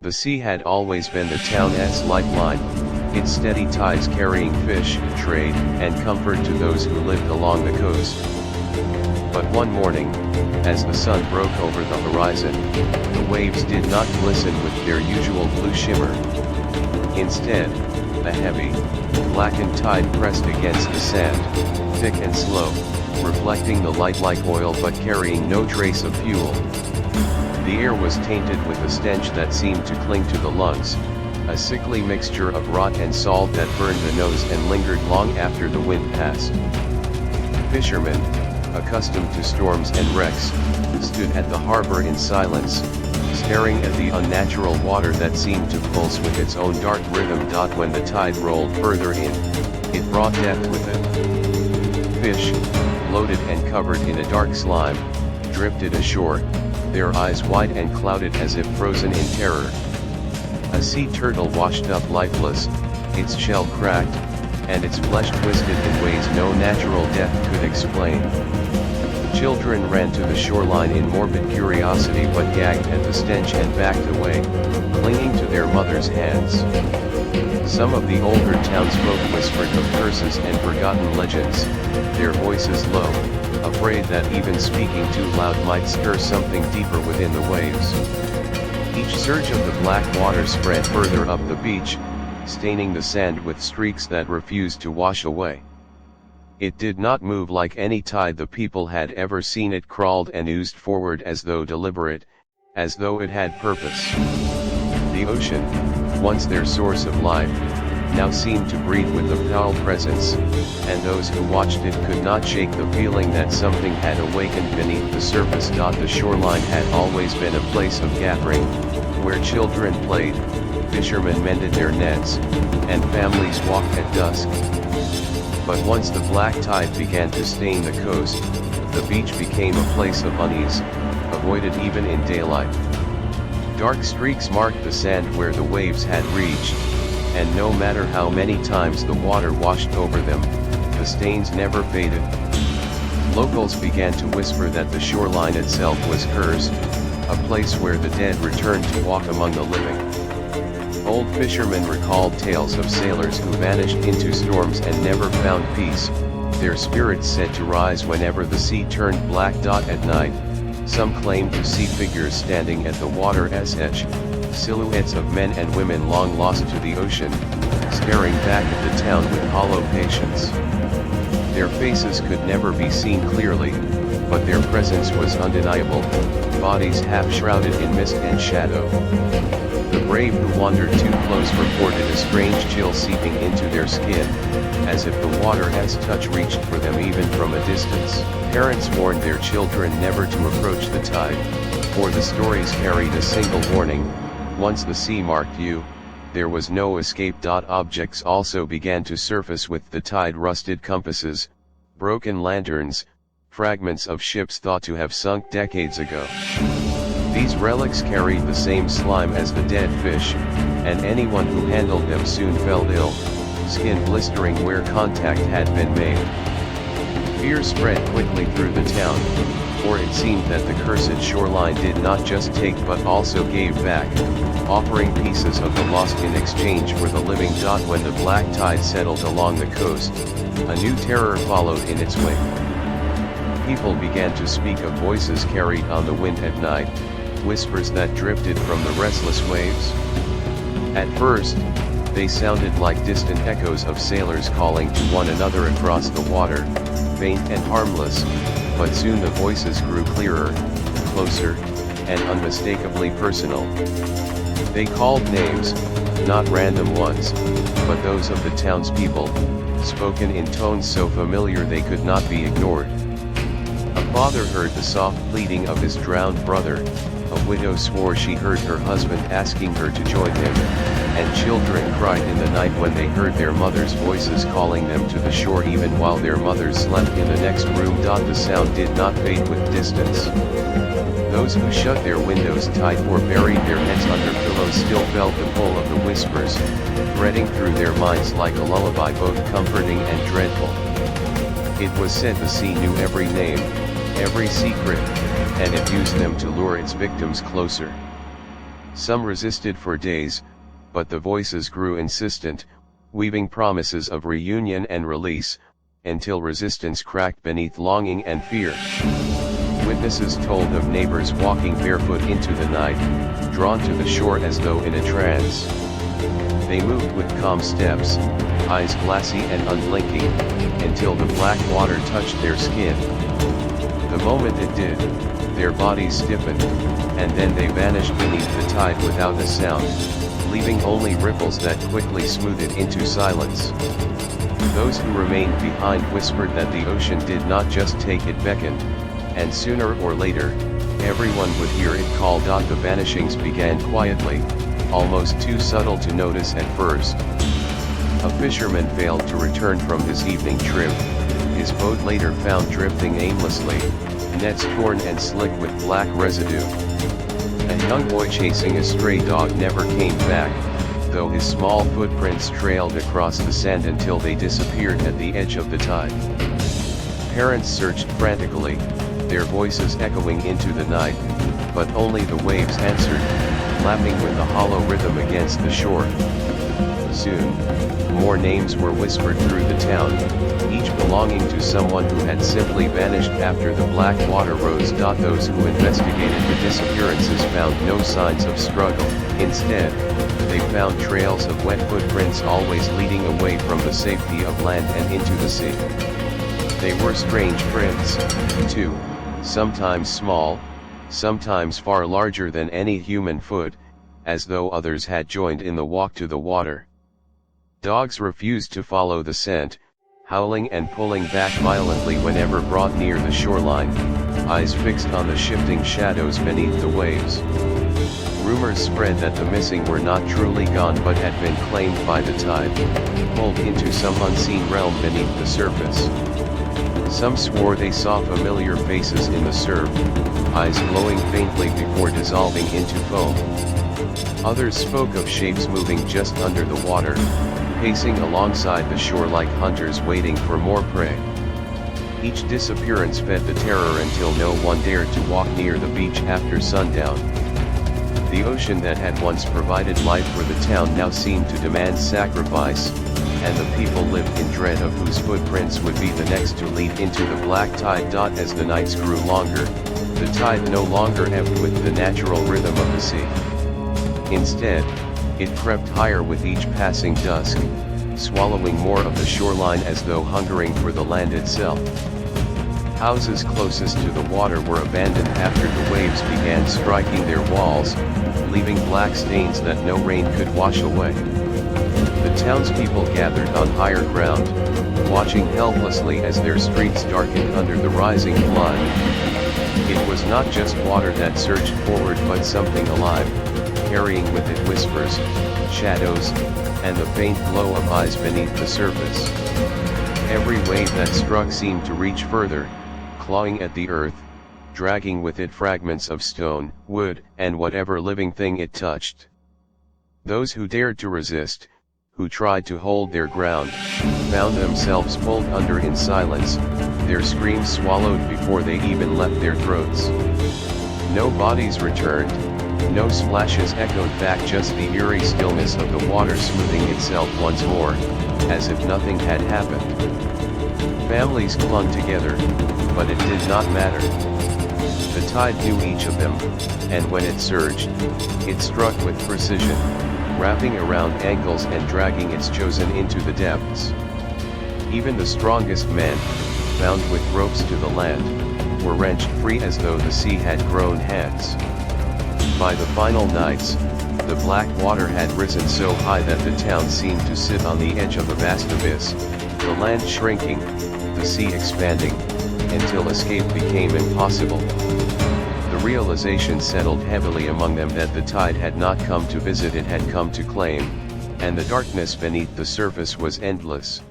The sea had always been the town's lifeline, its steady tides carrying fish, trade, and comfort to those who lived along the coast. But one morning, as the sun broke over the horizon, the waves did not glisten with their usual blue shimmer. Instead, a heavy, blackened tide pressed against the sand, thick and slow, reflecting the light like oil but carrying no trace of fuel. The air was tainted with a stench that seemed to cling to the lungs, a sickly mixture of rot and salt that burned the nose and lingered long after the wind passed. Fishermen, accustomed to storms and wrecks, stood at the harbor in silence, staring at the unnatural water that seemed to pulse with its own dark rhythm. When the tide rolled further in, it brought death with it. Fish, bloated and covered in a dark slime, drifted ashore, their eyes wide and clouded as if frozen in terror. A sea turtle washed up lifeless, its shell cracked, and its flesh twisted in ways no natural death could explain. Children ran to the shoreline in morbid curiosity but gagged at the stench and backed away, clinging to their mothers' hands. Some of the older townsfolk whispered of curses and forgotten legends, their voices low, afraid that even speaking too loud might stir something deeper within the waves. Each surge of the black water spread further up the beach, staining the sand with streaks that refused to wash away. It did not move like any tide the people had ever seen. It crawled and oozed forward as though deliberate, as though it had purpose. The ocean, once their source of life, now seemed to breathe with a foul presence, and those who watched it could not shake the feeling that something had awakened beneath the surface. The shoreline had always been a place of gathering, where children played, fishermen mended their nets, and families walked at dusk. But once the black tide began to stain the coast, the beach became a place of unease, avoided even in daylight. Dark streaks marked the sand where the waves had reached, and no matter how many times the water washed over them, the stains never faded. Locals began to whisper that the shoreline itself was cursed, a place where the dead returned to walk among the living. Old fishermen recalled tales of sailors who vanished into storms and never found peace, their spirits said to rise whenever the sea turned black. At night, some claimed to see figures standing at the water's edge, silhouettes of men and women long lost to the ocean, staring back at the town with hollow patience. Their faces could never be seen clearly, but their presence was undeniable, bodies half shrouded in mist and shadow. The brave who wandered too close reported a strange chill seeping into their skin, as if the water's touch reached for them even from a distance. Parents warned their children never to approach the tide, for the stories carried a single warning: once the sea marked you, there was no escape. Objects also began to surface with the tide: rusted compasses, broken lanterns, fragments of ships thought to have sunk decades ago. These relics carried the same slime as the dead fish, and anyone who handled them soon fell ill, skin blistering where contact had been made. Fear spread quickly through the town, for it seemed that the cursed shoreline did not just take but also gave back, offering pieces of the lost in exchange for the living. When the black tide settled along the coast, a new terror followed in its wake. People began to speak of voices carried on the wind at night, whispers that drifted from the restless waves. At first, they sounded like distant echoes of sailors calling to one another across the water, faint and harmless, but soon the voices grew clearer, closer, and unmistakably personal. They called names, not random ones, but those of the townspeople, spoken in tones so familiar they could not be ignored. A father heard the soft pleading of his drowned brother, a widow swore she heard her husband asking her to join him, and children cried in the night when they heard their mothers' voices calling them to the shore even while their mothers slept in the next room. The sound did not fade with distance. Those who shut their windows tight or buried their heads under pillows still felt the pull of the whispers, threading through their minds like a lullaby, both comforting and dreadful. It was said the sea knew every name, every secret, and it used them to lure its victims closer. Some resisted for days, but the voices grew insistent, weaving promises of reunion and release, until resistance cracked beneath longing and fear. Witnesses told of neighbors walking barefoot into the night, drawn to the shore as though in a trance. They moved with calm steps, eyes glassy and unblinking, until the black water touched their skin. The moment it did, their bodies stiffened, and then they vanished beneath the tide without a sound, leaving only ripples that quickly smoothed into silence. Those who remained behind whispered that the ocean did not just take, it beckoned, and sooner or later, everyone would hear it call. The vanishings began quietly, almost too subtle to notice at first. A fisherman failed to return from his evening trip, his boat later found drifting aimlessly, nets torn and slick with black residue. A young boy chasing a stray dog never came back, though his small footprints trailed across the sand until they disappeared at the edge of the tide. Parents searched frantically, their voices echoing into the night, but only the waves answered, lapping with a hollow rhythm against the shore. Soon, more names were whispered through the town, each belonging to someone who had simply vanished after the black water rose. Those who investigated the disappearances found no signs of struggle, instead, they found trails of wet footprints always leading away from the safety of land and into the sea. They were strange prints, too, sometimes small, sometimes far larger than any human foot, as though others had joined in the walk to the water. Dogs refused to follow the scent, howling and pulling back violently whenever brought near the shoreline, eyes fixed on the shifting shadows beneath the waves. Rumors spread that the missing were not truly gone but had been claimed by the tide, pulled into some unseen realm beneath the surface. Some swore they saw familiar faces in the surf, eyes glowing faintly before dissolving into foam. Others spoke of shapes moving just under the water, pacing alongside the shore like hunters waiting for more prey. Each disappearance fed the terror until no one dared to walk near the beach after sundown. The ocean that had once provided life for the town now seemed to demand sacrifice, and the people lived in dread of whose footprints would be the next to lead into the black tide. As the nights grew longer, the tide no longer ebbed with the natural rhythm of the sea. Instead, it crept higher with each passing dusk, swallowing more of the shoreline as though hungering for the land itself. Houses closest to the water were abandoned after the waves began striking their walls, leaving black stains that no rain could wash away. The townspeople gathered on higher ground, watching helplessly as their streets darkened under the rising flood. It was not just water that surged forward but something alive, carrying with it whispers, shadows, and the faint glow of eyes beneath the surface. Every wave that struck seemed to reach further, clawing at the earth, dragging with it fragments of stone, wood, and whatever living thing it touched. Those who dared to resist, who tried to hold their ground, found themselves pulled under in silence, their screams swallowed before they even left their throats. No bodies returned, no splashes echoed back, just the eerie stillness of the water smoothing itself once more, as if nothing had happened. Families clung together, but it did not matter. The tide knew each of them, and when it surged, it struck with precision, wrapping around ankles and dragging its chosen into the depths. Even the strongest men, bound with ropes to the land, were wrenched free as though the sea had grown hands. By the final nights, the black water had risen so high that the town seemed to sit on the edge of a vast abyss, the land shrinking, the sea expanding, until escape became impossible. The realization settled heavily among them that the tide had not come to visit, it had come to claim, and the darkness beneath the surface was endless.